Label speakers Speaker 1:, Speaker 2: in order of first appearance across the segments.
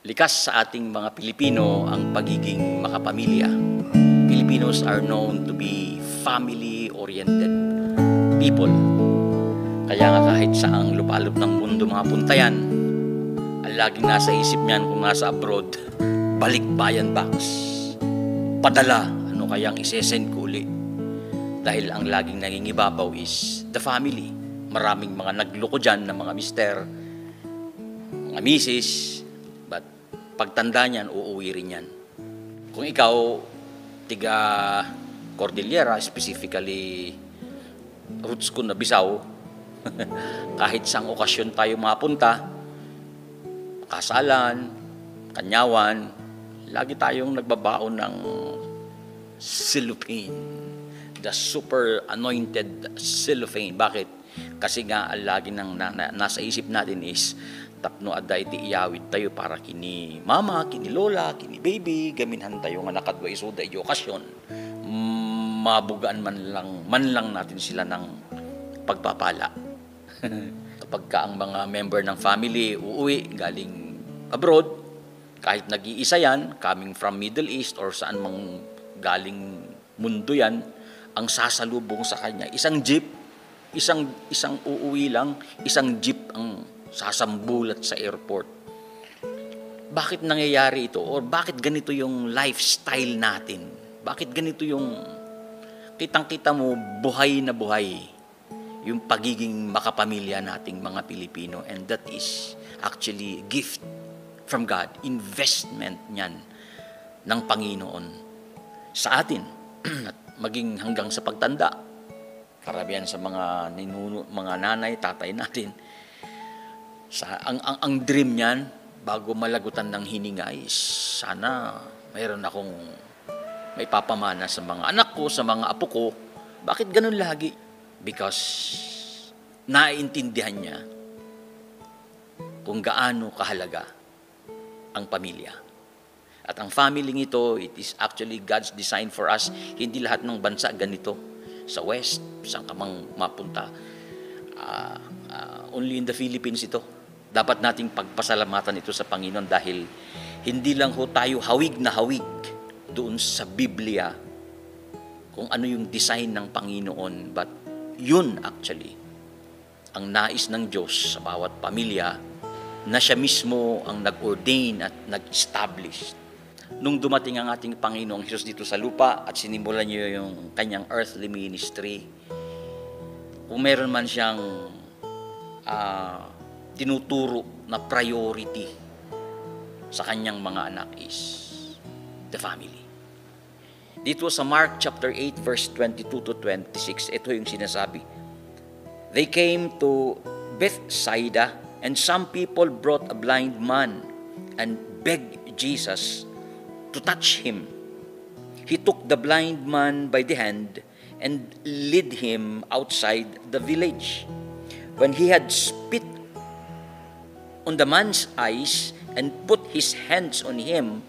Speaker 1: Likas sa ating mga Pilipino ang pagiging makapamilya. Filipinos are known to be family-oriented people. Kaya nga kahit saang lupalop ng mundo mga puntayan, ang laging nasa isip niyan kung nasa abroad, balikbayan box. Padala, ano kayang isesend ko uli? Dahil ang laging nangingibabaw is the family. Maraming mga nagloko dyan na mga mister, mga misis, but pagtanda niyan, uuwi rin yan. Kung ikaw, tiga Cordillera, specifically roots ko na Bisao, kahit sang okasyon tayo mapunta, kasalan, kanyawan, lagi tayong nagbabaon ng cellophane. The super anointed cellophane. Bakit? Kasi nga, lagi nang nasa isip natin is, tapno adda iti iyawid tayo para kini mama, kini lola, kini baby, gaminhan tayo nga nakadwa isuda iti okasyon. Mabugaan man lang natin sila ng pagpapala. Kapag ka ang mga member ng family uuwi galing abroad, kahit nag-iisa yan, coming from Middle East or saan mang galing mundo yan, ang sasalubong sa kanya, isang jeep, isang uuwi lang, isang jeep ang sasambulat sa airport. Bakit nangyayari ito? Or bakit ganito yung lifestyle natin? Bakit ganito yung kitang-kita mo buhay na buhay yung pagiging makapamilya nating mga Pilipino? And that is actually gift from God. Investment niyan ng Panginoon sa atin at maging hanggang sa pagtanda. Karamihan sa mga mga nanay, tatay natin, ang dream niyan, bago malagutan ng hininga is, sana mayroon akong may papamana sa mga anak ko, sa mga apo ko. Bakit ganun lagi? Because naiintindihan niya kung gaano kahalaga ang pamilya. At ang family ito, it is actually God's design for us. Hindi lahat ng bansa ganito. Sa West, saan ka mang mapunta, only in the Philippines ito. Dapat nating pagpasalamatan ito sa Panginoon dahil hindi lang ho tayo hawig na hawig doon sa Biblia kung ano yung design ng Panginoon, but yun actually ang nais ng Diyos sa bawat pamilya na siya mismo ang nag-ordain at nag-establish. Nung dumating ang ating Panginoong Hesus dito sa lupa at sinimulan niya yung kanyang earthly ministry, kung meron man siyang tinuturo na priority sa kanyang mga anak is the family. Dito sa Mark chapter 8 verse 22 to 26, ito yung sinasabi. They came to Bethsaida, and some people brought a blind man and begged Jesus to touch him. He took the blind man by the hand and led him outside the village. When he had spit on the man's eyes and put his hands on him,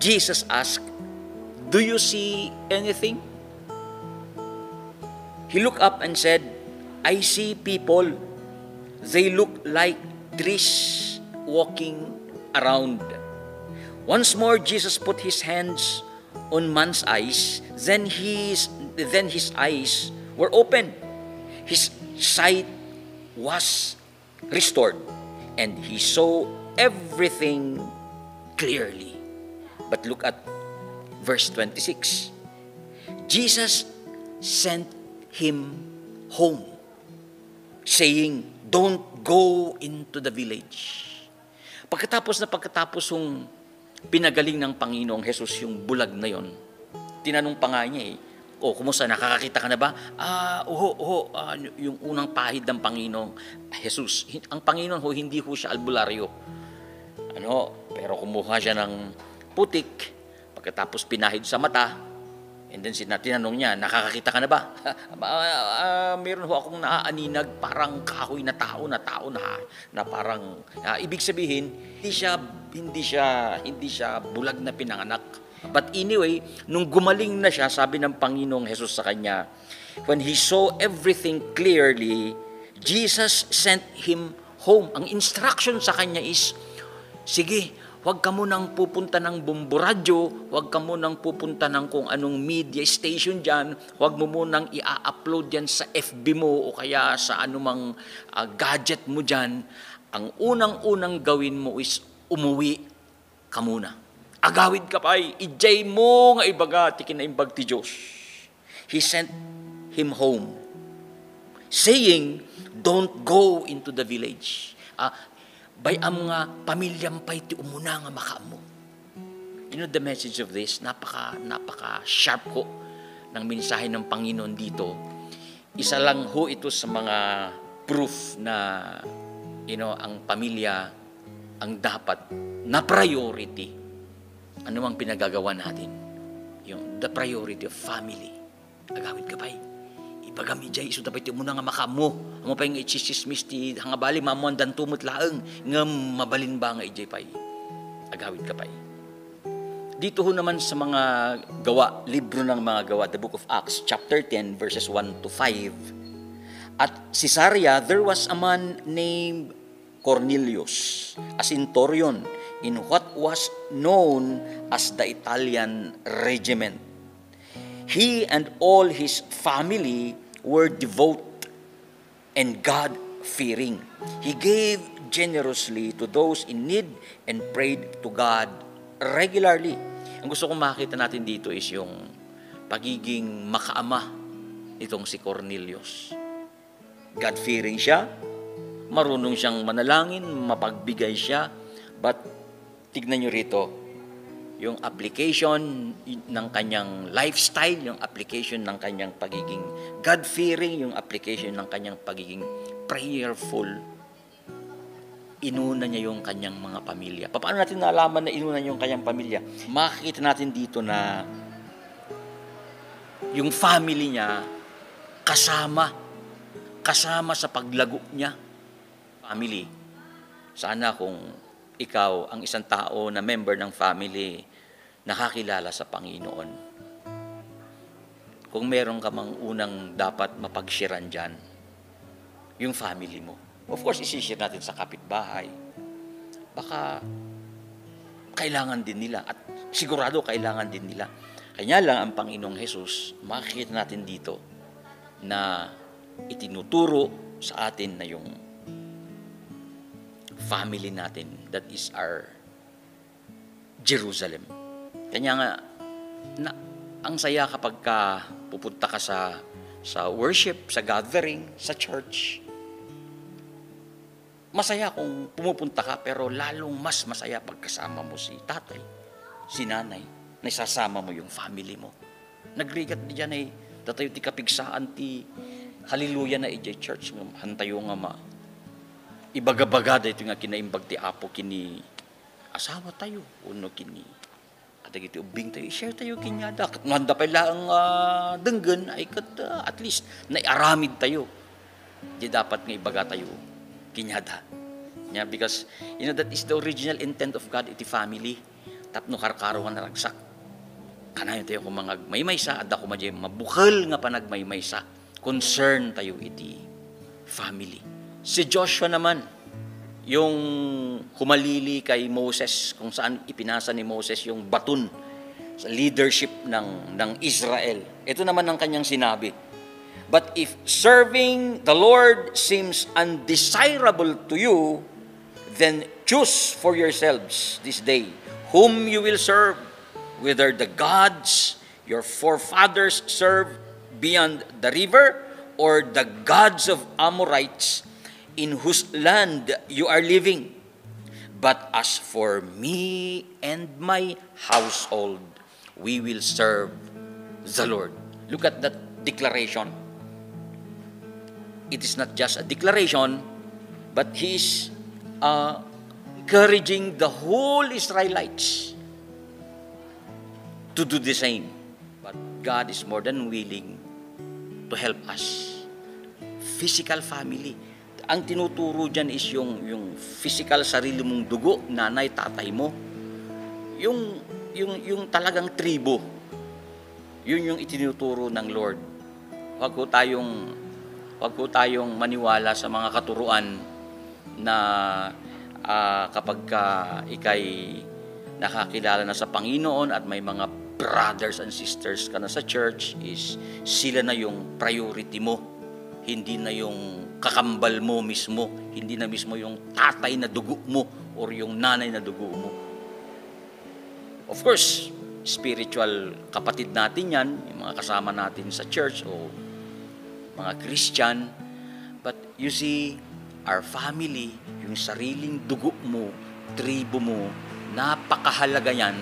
Speaker 1: Jesus asked, "Do you see anything?" He looked up and said, "I see people. They look like trees walking around." Once more, Jesus put his hands on man's eyes. Then his eyes were opened. His sight was restored, and he saw everything clearly. But look at verse 26. Jesus sent him home, saying, "Don't go into the village." Pagkatapos yung pinagaling ng Panginoong Hesus yung bulag na yon, tinanong pa nga niya kumusta, nakakakita ka na ba? Yung unang pahid ng Panginoong Hesus. Ang Panginoon hindi siya albularyo. Pero kumuha siya ng putik, pagkatapos pinahid sa mata, and then tinanong niya, nakakakita ka na ba? Meron akong naaaninag, parang kahoy na tao na parang, ibig sabihin, hindi siya bulag na pinanganak. But anyway, nung gumaling na siya, sabi ng Panginoong Hesus sa kanya, when he saw everything clearly, Jesus sent him home. Ang instruction sa kanya is, Sige, huwag ka munang pupunta ng Bomboradyo, huwag ka munang pupunta ng kung anong media station dyan, huwag mo munang i-upload yan sa FB mo o kaya sa anumang gadget mo dyan. Ang unang-unang gawin mo is umuwi ka muna. Agawid ka pa, ijay mo nga ibaga, tikin na imbag ti Diyos. He sent him home, saying, don't go into the village. Bayam nga, pamilyam pa'y ti umuna nga makaamo. You know the message of this? Napaka-sharp ko ng mensahe ng Panginoon dito. Isa lang ho ito sa mga proof na, ang pamilya ang dapat na priority. Ano mang pinagagawa natin? The priority of family. Agawid ka pa'y. Ibagami jay, iso dapat yung muna nga makamo. Amo pa yung ichisismis ti hangabali, mamuan dan tumot laeng. Nga mabalin ba nga ijay pa'y. Agawid ka pa'y. Dito ho naman sa mga gawa, libro ng mga gawa, the book of Acts, chapter 10, verses 1 to 5. At Caesarea, there was a man named Cornelius, a centurion, in what was known as the Italian regiment. He and all his family were devout and God-fearing. He gave generously to those in need and prayed to God regularly. Ang gusto kong makita natin dito is yung pagiging makaama nitong si Cornelius. God-fearing siya, marunong siyang manalangin, mapagbigay siya, but tignan nyo rito, yung application ng kanyang lifestyle, yung application ng kanyang pagiging God-fearing, yung application ng kanyang pagiging prayerful, inuna niya yung kanyang mga pamilya. Paano natin nalaman na inuna niya yung kanyang pamilya? Makikita natin dito na yung family niya kasama sa paglago niya. Family. Sana kung ikaw ang isang tao na member ng family, nakakilala sa Panginoon. Kung meron ka mang unang dapat mapagshiran dyan, yung family mo. Of course, isishare natin sa kapitbahay. Baka kailangan din nila at sigurado kailangan din nila. Kanya lang ang Panginoong Jesus, makikita natin dito na itinuturo sa atin na yung family natin, that is our Jerusalem. Kanya nga, ang saya kapag pupunta ka sa worship, sa gathering, sa church. Masaya kung pumupunta ka, pero lalong mas masaya pagkasama mo si tatay, si nanay, na isasama mo yung family mo. Nagrigat di dyan ay, tatayo ti kapigsaan ti hallelujah na ijay church, hantayo nga ibagabagada ito nga kinaimbag ti apo kini asawa tayo, uno kini atagiti ubing tayo, share tayo kinyada, kat nanda pa lang denggan, ay kat at least naiaramid tayo. Di dapat nga ibaga tayo kinyada. Yeah, because that is the original intent of God iti family. Tapno karkaruan na ragsak. Kanayon tayo kung mga maymaysa, at ako madya mabukal nga panagmaymaysa. Concern tayo iti family. Si Joshua naman, yung humalili kay Moses, kung saan ipinasa ni Moses yung baton sa leadership ng Israel. Ito naman ang kanyang sinabi. But if serving the Lord seems undesirable to you, then choose for yourselves this day whom you will serve, whether the gods your forefathers served beyond the river or the gods of Amorites in whose land you are living. But as for me and my household, we will serve the Lord. Look at that declaration. It is not just a declaration, but he is encouraging the whole Israelites to do the same. But God is more than willing to help us. Physical family. Ang tinuturo dyan is yung physical sarili mong dugo, nanay, tatay mo. Yung talagang tribo. Yun yung itinuturo ng Lord. Huwag ko tayong maniwala sa mga katuruan na kapag ikay nakakilala na sa Panginoon at may mga brothers and sisters ka na sa church, is sila na yung priority mo. Hindi na yung kakambal mo mismo, hindi na mismo yung tatay na dugo mo or yung nanay na dugo mo. Of course, spiritual kapatid natin yan, yung mga kasama natin sa church o mga Christian. But you see, our family, yung sariling dugo mo, tribo mo, napakahalaga yan.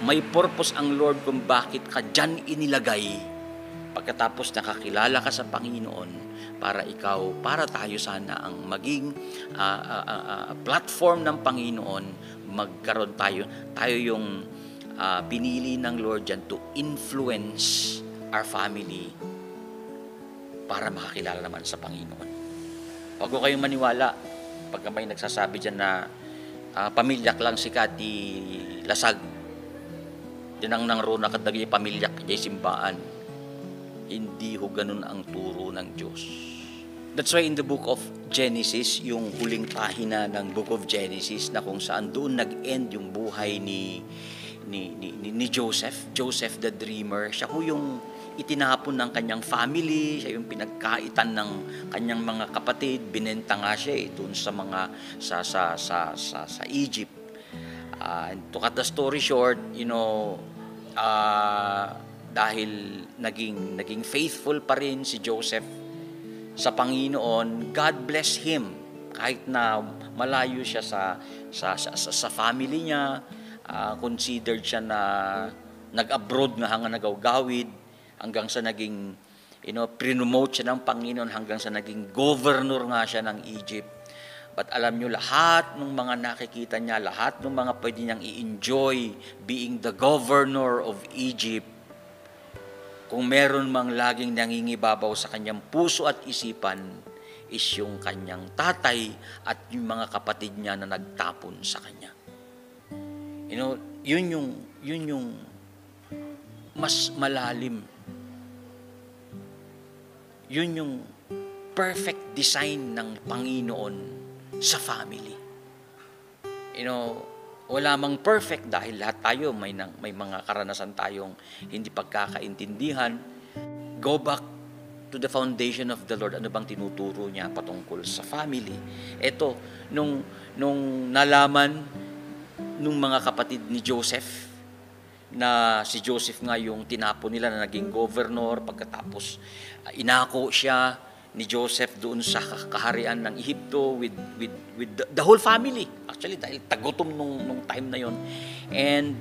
Speaker 1: May purpose ang Lord kung bakit ka dyan inilagay. Pagkatapos nakakilala ka sa Panginoon, para tayo sana ang maging platform ng Panginoon, magkaroon tayo yung pinili ng Lord dyan to influence our family para makakilala naman sa Panginoon. Huwag ko kayong maniwala pagka may nagsasabi dyan na pamilyak lang si Kati Lasag. Dinang nang runa kadagi pamilyak jay simbaan. Hindi ho ganun ang turo ng Diyos. That's why in the book of Genesis, yung huling pahina ng book of Genesis, na kung saan doon nag-end yung buhay ni Joseph the dreamer, siya ho yung itinapon ng kanyang family, siya yung pinagkaitan ng kanyang mga kapatid, binenta nga siya doon sa mga sa Egypt. To cut the story short, dahil naging faithful pa rin si Joseph sa Panginoon, God bless him kahit na malayo siya sa family niya. Considered siya na nag-abroad nga hanggang nagawgawid, hanggang sa naging prinomote siya ng Panginoon, hanggang sa naging governor nga siya ng Egypt. But alam nyo, lahat ng mga nakikita niya, lahat ng mga pwede niyang i-enjoy being the governor of Egypt, kung meron mang laging nangingibabaw sa kanyang puso at isipan, is yung kanyang tatay at yung mga kapatid niya na nagtapon sa kanya. Yun yung mas malalim. Yun yung perfect design ng Panginoon sa family. Wala mang perfect dahil lahat tayo may mga karanasan tayong hindi pagkakaintindihan. Go back to the foundation of the Lord. Ano bang tinuturo niya patungkol sa family? Ito, nung nalaman nung mga kapatid ni Joseph na si Joseph nga yung tinapon nila na naging governor, pagkatapos inako siya ni Joseph doon sa kaharian ng Ehipto with the whole family. Actually, dahil tagutom nung time na yon. And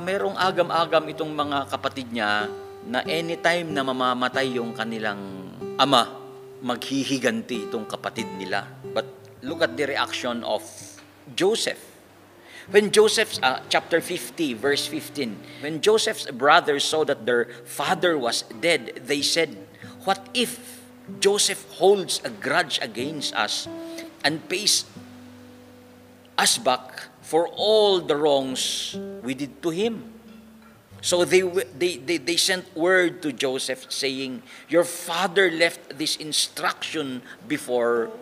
Speaker 1: merong agam-agam itong mga kapatid niya na anytime na mamamatay yung kanilang ama, maghihiganti itong kapatid nila. But look at the reaction of Joseph. When Joseph's, chapter 50, verse 15, when Joseph's brothers saw that their father was dead, they said, "What if Joseph holds a grudge against us and pays us back for all the wrongs we did to him?" So they sent word to Joseph saying, "Your father left this instruction before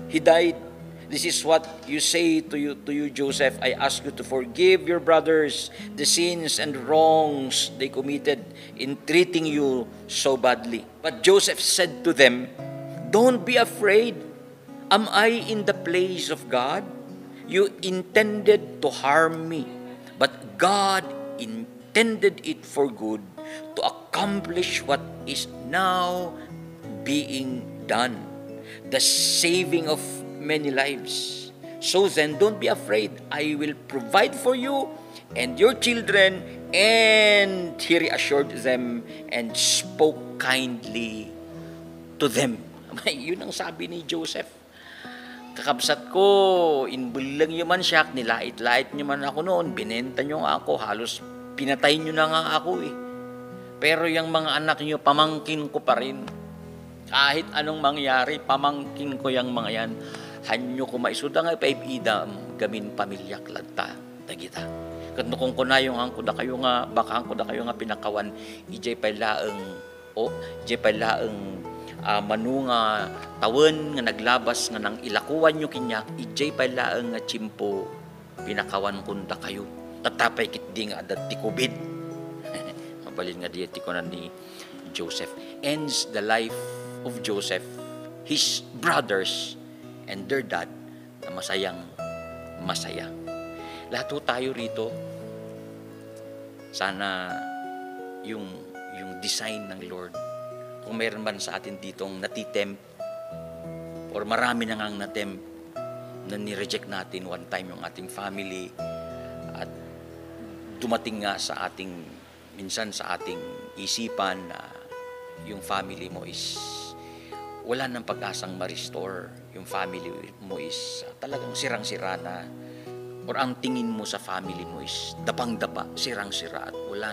Speaker 1: he died. This is what you say to you, Joseph. I ask you to forgive your brothers the sins and wrongs they committed in treating you so badly." But Joseph said to them, "Don't be afraid. Am I in the place of God? You intended to harm me, but God intended it for good, to accomplish what is now being done, the saving of many lives. So then, don't be afraid. I will provide for you and your children." And he reassured them and spoke kindly to them. Yun ang sabi ni Joseph. "Kakabsat ko, inbulang nyo man siya, nilait-lait nyo man ako noon, binenta nyo nga ako, halos pinatay nyo na nga ako eh. Pero yung mga anak nyo, pamangkin ko pa rin. Kahit anong mangyari, pamangkin ko yung mga yan. Hanyo ko maisuda nga paibidam gamin pamilyak lagta dagita. Ket kung kunayong ang kuda kayo nga baka ang kuda kayo nga pinakawan ijay palaeng manu nga tawen nga naglabas nga nang ilakuan nyo kinyak, ijay palaang nga chimpo, pinakawan kunda kayo. Tatapay kit di nga adat ti COVID. Mabalin nga di ko na ni Joseph. Ends the life of Joseph, his brothers, and their dad na masayang masaya. Lahat tayo rito, sana yung design ng Lord, kung mayroon man sa atin ditong natitempt or marami na ngang natempt na ni-reject natin one time yung ating family at dumating nga sa ating, minsan sa ating isipan na yung family mo is wala nang pag-asang ma-restore. Yung family mo is talagang sirang-sira na, or ang tingin mo sa family mo is dapang-dapa, sirang-sira at wala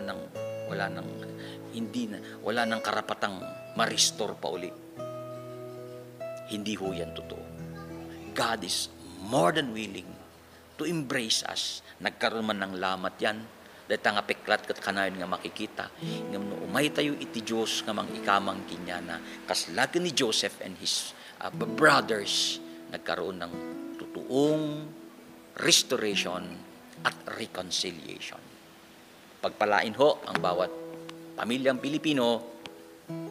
Speaker 1: nang karapatang ma-restore pa uli. Hindi ho yan totoo. God is more than willing to embrace us. Nagkaroon man ng lamat yan, dahil nga peklat kat kanayon nga makikita, nga umay tayo iti Diyos nga mang ikamang kinyana, kaslagan ni Joseph and his brothers, nagkaroon ng totoong restoration at reconciliation. Pagpalain ho ang bawat pamilyang Pilipino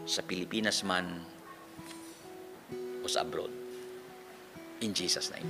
Speaker 1: sa Pilipinas man o sa abroad. In Jesus' name.